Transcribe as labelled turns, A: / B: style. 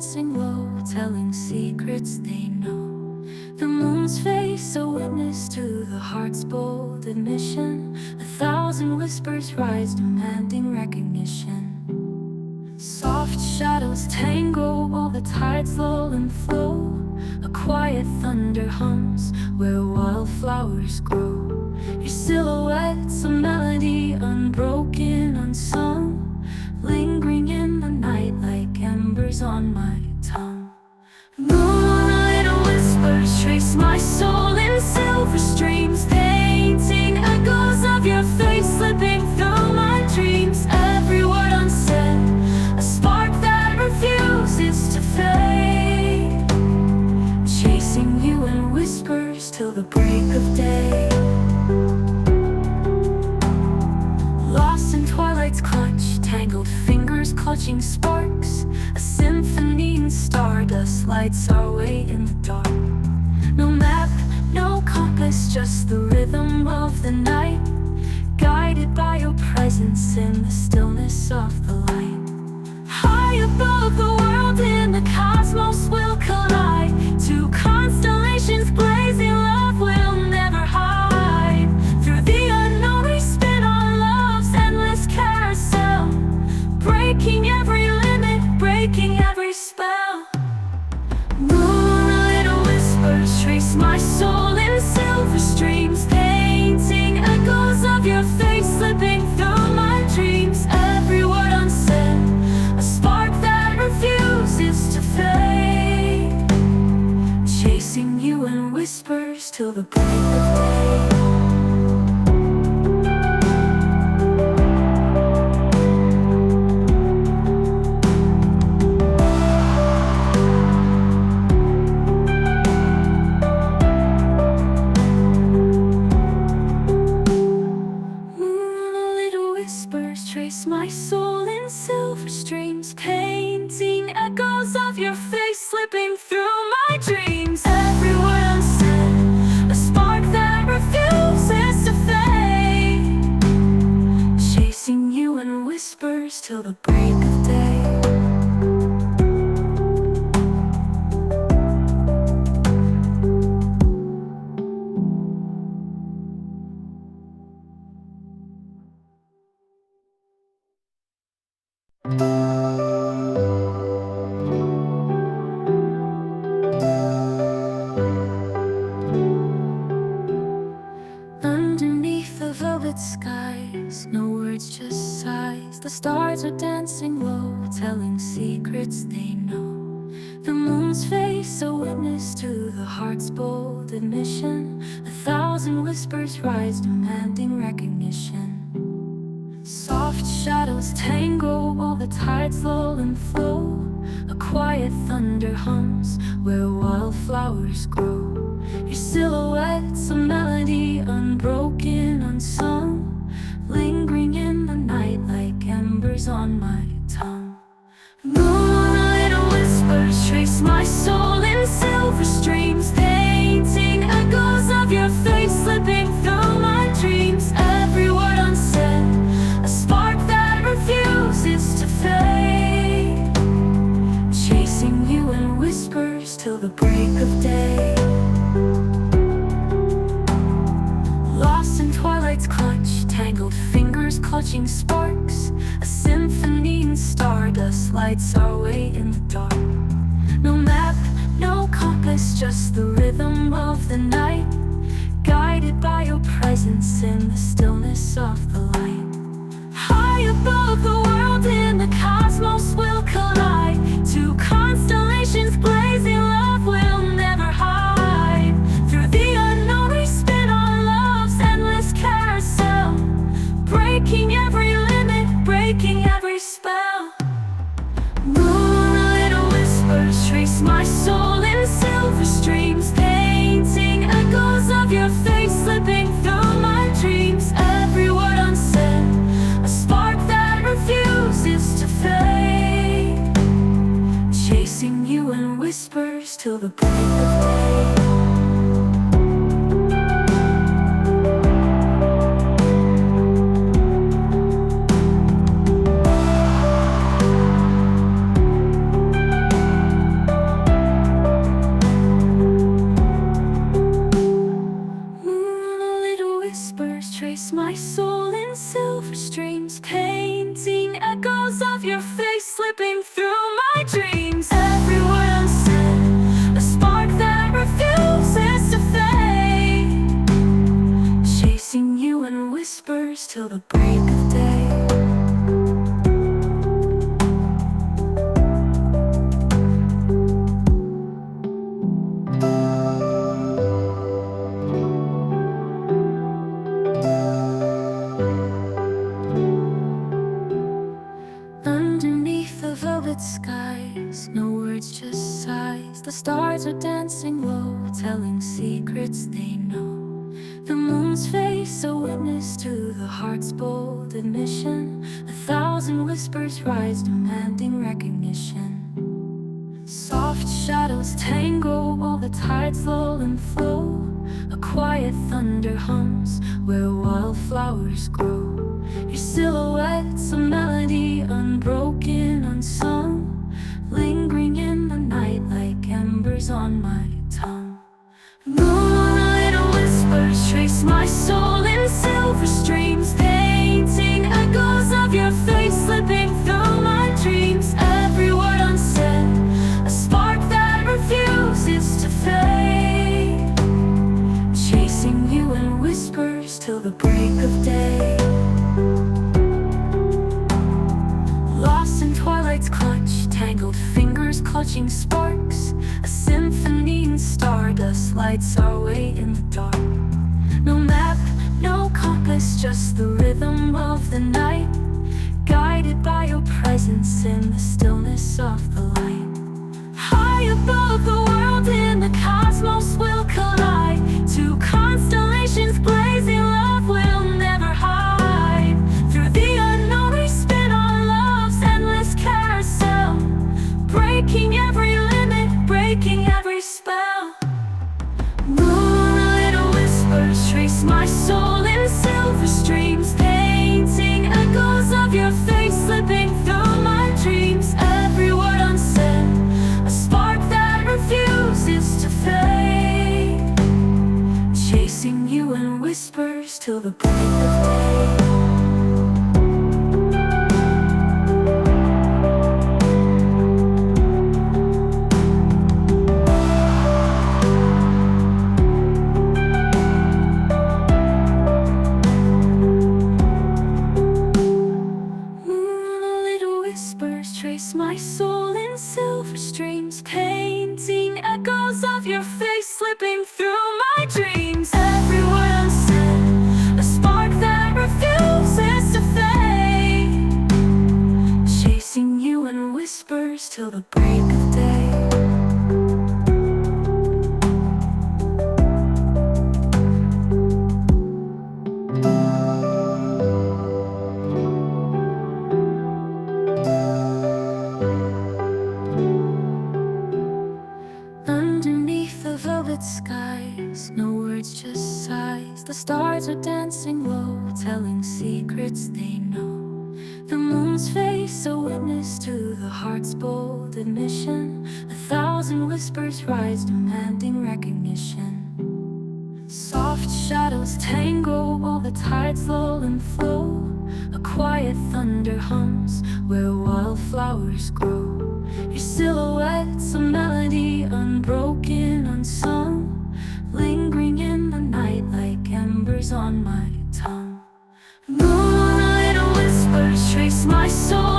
A: dancing low, telling secrets they know. The moon's face, a witness to the heart's bold admission. 1,000 whispers rise, demanding recognition. Soft shadows tangle while the tides lull and flow. A quiet thunder hums where wildflowers grow. Your silhouette's a melody, unbroken, unsung, lingering in the night like embers on my tongue. Moonlit whispers trace my soul in silver streams, painting echoes of your face slipping through my dreams. Every word unsaid, a spark that refuses to fade, chasing you in whispers till the break of day. Lost in twilight's clutch, tangled fingers clutching sparks. A symphony in stardust lights our way in the dark. No map, no compass, just the rhythm of the night, guided by your presence in the stillness of the light. High above the world in the cosmos will collide. Two constellations blazing, love will never hide. Through the unknown we spin on love's endless carousel, breaking every limit, breaking every spell. Moonlit whispers trace my soul in silver streams, painting echoes of your face slipping through my dreams. Every word unsaid, a spark that refuses to fade, chasing you in whispers till the break of day. Trace my soul in silver streams, painting echoes of your face slipping through my dreams. Every word unsaid, a spark that refuses to fade, chasing you in whispers till the break of day. Underneath the velvet skies, no words, just sighs. The stars are dancing low, telling secrets they know. The moon's face, a witness to the heart's bold admission. 1,000 whispers rise, demanding recognition. Soft shadows tangle while the tides lull and flow. A quiet thunder hums where wildflowers grow. Your silhouette's a melody, unbroken, unsung, lingering in the night like embers on my tongue. Moonlit whispers trace my soul in silver streams, painting echoes of your face slipping through my dreams. Every word unsaid, a spark that refuses to fade, chasing you in whispers till the break of day. Lost in twilight's clutch, tangled fingers clutching sparks. A symphony in stardust lights our way in the dark. No map, no compass, just the rhythm of the night, guided by your presence in the stillness of the light. High above the world in the cosmos will collide. Two constellations blazing, love will never hide. Through the unknown we spin on love's endless carousel, breaking every limit, breaking every spell. Moonlit whispers trace my soul in silver streams, painting echoes of your face slipping through my dreams. Every word unsaid, a spark that refuses to fade, chasing you in whispers till the break of day. just sighs. The stars are dancing low, telling secrets they know. The moon's face, a witness to the heart's bold admission. 1,000 whispers rise, demanding recognition. Soft shadows tangle while the tides lull and flow. A quiet thunder hums where wildflowers grow. Your silhouette's a melody, unbroken, unsung, lingering in the night like embers on my tongue. Moonlit whispers trace my soul in silver streams, painting echoes of your face slipping through my dreams. Every word unsaid, a spark that refuses to fade, chasing you in whispers till the break of day. Lost in twilight's clutch, tangled fingers clutching sparks. A symphony in stardust lights our way in the dark. No map, no compass, just the rhythm of the night, guided by your presence in the stillness of the light. High above the world in the cosmos will collide. Two constellations blazing, love will never hide. Through the unknown we spin on love's endless carousel, breaking every limit, breaking every spell. Moonlit whispers trace my soul in silver streams, painting echoes of your face slipping through my dreams. Every word unsaid, a spark that refuses to fade, chasing you in whispers till the break of day. Trace my soul in silver streams, painting echoes of your face slipping through my dreams. Every word unsaid, a spark that refuses to fade, chasing you in whispers till the break of day. Underneath the velvet skies, no words, just sighs. The stars are dancing low, telling secrets they know. The moon's face, a witness to the heart's bold admission. 1,000 whispers rise, demanding recognition. Soft shadows tangle while the tides lull and flow. A quiet thunder hums where wildflowers grow. Your silhouette's a melody, unbroken, unsung, lingering in the night like embers on my tongue. Moonlit whispers trace my soul